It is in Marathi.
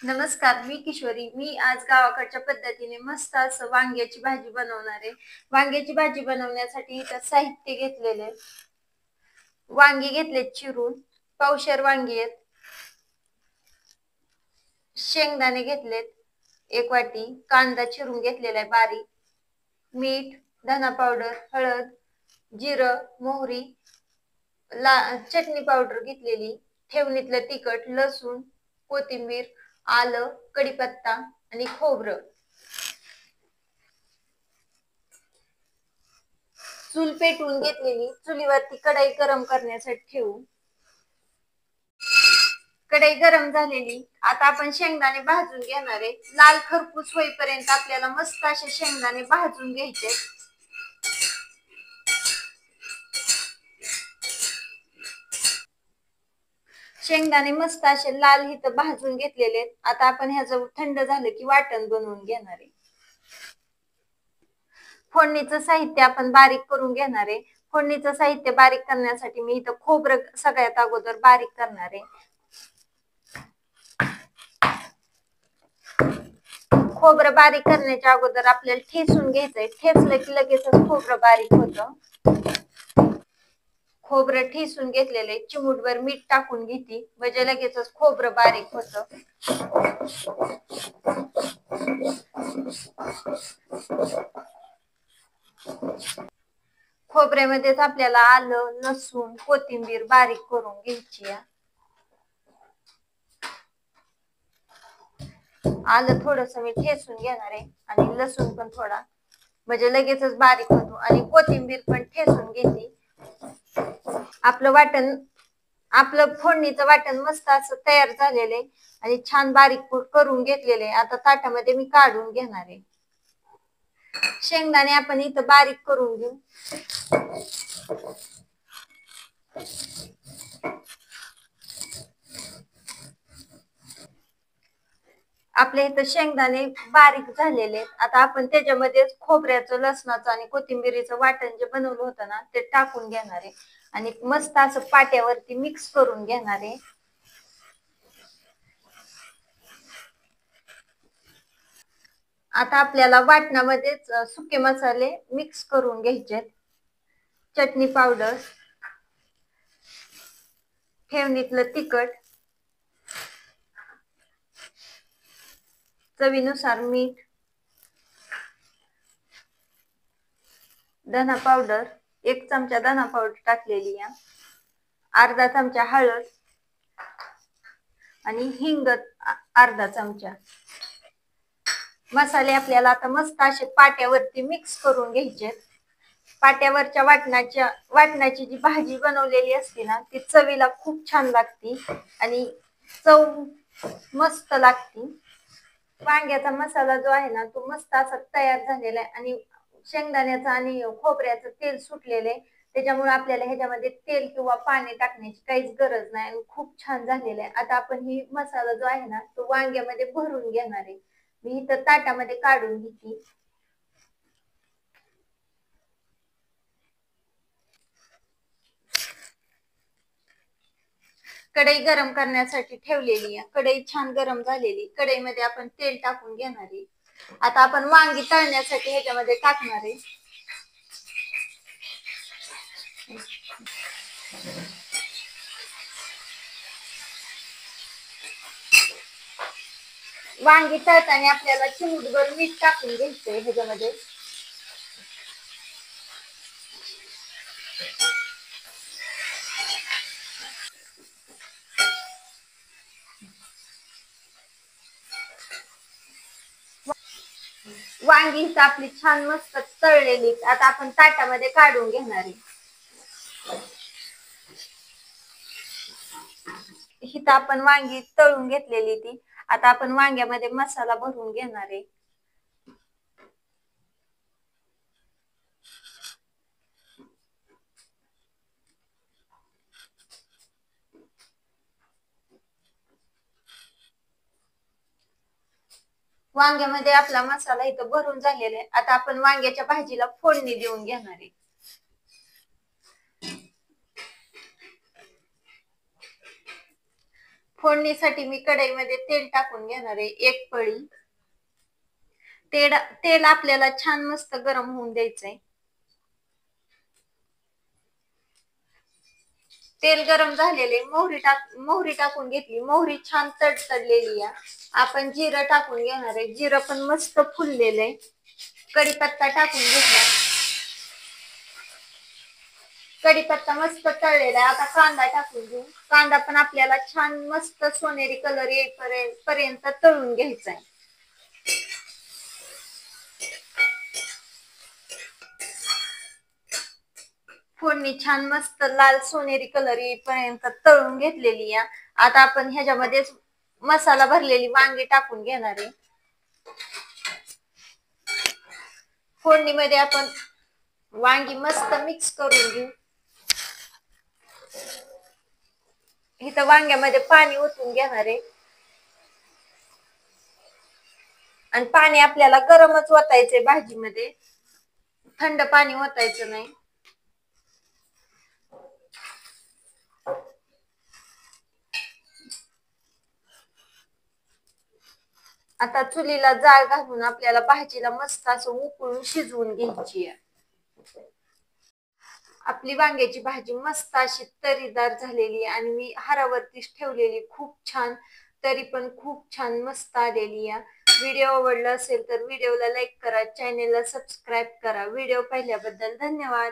नमस्कार, मी किशोरी. मी आज गावाकडच्या पद्धतीने मस्त असं वांग्याची भाजी बनवणार आहे. वांग्याची भाजी बनवण्यासाठी इथं साहित्य घेतलेले. वांगी घेतलेत चिरून, पावशेर वांगी आहेत. शेंगदाणे घेतलेत 1 वाटी, कांदा चिरून घेतलेला आहे बारीक, मीठ, धना पावडर, हळद, जिरं, मोहरी, चटणी पावडर घेतलेली, ठेवणीतलं तिखट, लसूण, कोथिंबीर, आलं, कढीपत्ता आणि खोबरं. चूल पेटवून घेतलेली, चुलीवरती कढई गरम करण्यासाठी ठेवू. कढई गरम झालेली, आता आपण शेंगदाणे भाजून घेणार आहे. लाल खरपूस होईपर्यंत आपल्याला मस्त असे शेंगदाणे भाजून घ्यायचे. शेंगदाणे मस्त असे लाल इथं भाजून घेतलेले आहेत. आता आपण ह्याचं थंड झालं की वाटण बनवून घेणार आहे. फोडणीचं साहित्य आपण बारीक करून घेणार आहे. फोडणीचं साहित्य बारीक करण्यासाठी मी इथं खोबरं सगळ्यात अगोदर बारीक करणार आहे. खोबरं बारीक करण्याच्या अगोदर आपल्याला ठेचून घ्यायचंय. ठेचलं की लगेचच खोबरं बारीक होतं. खोबरं ठेचून घेतलेले, चिमूटभर मीठ टाकून घेते म्हणजे लगेचच खोबरं बारीक होतं. खोबऱ्यामध्येच आपल्याला आलं, लसूण, कोथिंबीर बारीक करून घ्यायची. आलं थोडंसं मी ठेचून घेणार आहे आणि लसूण पण थोडा, म्हणजे लगेचच बारीक होतो. आणि कोथिंबीर पण ठेचून घेते. आपलं फोडणीचं वाटण मस्त असं तयार झालेलं आहे आणि छान बारीक करून घेतलेले आहे. आता ताटामध्ये मी काढून घेणार आहे. शेंगदाणे आपण इथं बारीक करून घेऊ. आपल्या इथं शेंगदाणे बारीक झालेले. आता आपण त्याच्यामध्ये खोबऱ्याचं, लसणाचं आणि कोथिंबीरीचं वाटण जे बनवलं होतं ना, ते टाकून घेणार आहे आणि मस्त असं पाट्यावरती मिक्स करून घेणार आहे. आता आपल्याला वाटणामध्येच सुके मसाले मिक्स करून घ्यायचे. चटणी पावडर, ठेवणीतलं तिखट, चवीनुसार मीठ, धना पावडर 1 चमचा धना पावडर टाकलेली आहे, अर्धा चमचा हळद आणि हिंग अर्धा चमचा. मसाले आपल्याला आता मस्त असे पाट्यावरती मिक्स करून घ्यायचे. पाट्यावरच्या वाटणाची जी भाजी बनवलेली असते ना, ती चवीला खूप छान लागते आणि चव मस्त लागते. वांग्याचा मसाला जो आहे ना, तो मस्त असा तयार झालेला आहे आणि शेंगदाण्याचं आणि खोबऱ्याचं तेल सुटलेले, त्याच्यामुळे आपल्याला ह्याच्यामध्ये तेल किंवा पाणी टाकण्याची काहीच गरज नाही आणि खूप छान झालेलं आहे. आता आपण ही मसाला जो आहे ना, तो वांग्यामध्ये भरून घेणार आहे. मी इथं ताटामध्ये काढून घेते. कढई गरम करण्यासाठी ठेवलेली आहे. कढई छान गरम झालेली. कढईमध्ये आपण तेल टाकून घेणार आहे. आता आपण वांगी तळण्यासाठी ह्याच्यामध्ये टाकणार आहे. वांगी तळताना आपल्याला चिमूटभर मीठ टाकून घ्यायचंय ह्याच्यामध्ये. वांगी ही आपली छान मस्त तळलेली. आता आपण ताटामध्ये काढून घेणार आहे. हिथं आपण वांगी तळून घेतलेली ती. आता आपण वांग्यामध्ये मसाला भरून घेणार आहे. वांग्यामध्ये आपला मसाला इथं भरून झालेला आहे. आता आपण वांग्याच्या भाजीला फोडणी देऊन घेणार आहे. फोडणीसाठी मी कढईमध्ये तेल टाकून घेणार आहे 1 पळी. तेल आपल्याला छान मस्त गरम होऊन द्यायचंय. तेल गरम झालेले मोहरी टाकून घेतली. मोहरी छान तडतडलेली आहे. आपण जिरं टाकून घेणार आहे. जिरं पण मस्त फुललेलं आहे. कढीपत्ता टाकून घेतला. कढीपत्ता मस्त तळलेला आहे. आता कांदा टाकून घेऊ. कांदा पण आपल्याला छान मस्त सोनेरी कलर येईपर्यंत तळून घ्यायचा आहे. फोडणी छान मस्त लाल सोनेरी कलर येईपर्यंत तळून घेतलेली आहे. आता आपण ह्याच्यामध्ये मसाला भरलेली वांगी टाकून घेणार आहे. फोडणीमध्ये आपण वांगी मस्त मिक्स करून घेऊ. इथं वांग्यामध्ये पाणी ओतून घेणार आहे. आणि पाणी आपल्याला गरमच ओतायचंय भाजीमध्ये, थंड पाणी ओतायचं नाही. आता चुलीला जाळ घालून आपल्याला भाजीला मस्त असं उकळून शिजवून घ्यायची आहे. आपली वांग्याची भाजी मस्त अशी तरीदार झालेली आणि मी हारावरतीच ठेवलेली, खूप छान, तरी पण खूप छान मस्त आलेली आहे. व्हिडिओ आवडला असेल तर व्हिडिओला लाईक करा, चॅनेलला सबस्क्राईब करा. व्हिडिओ पाहिल्याबद्दल धन्यवाद.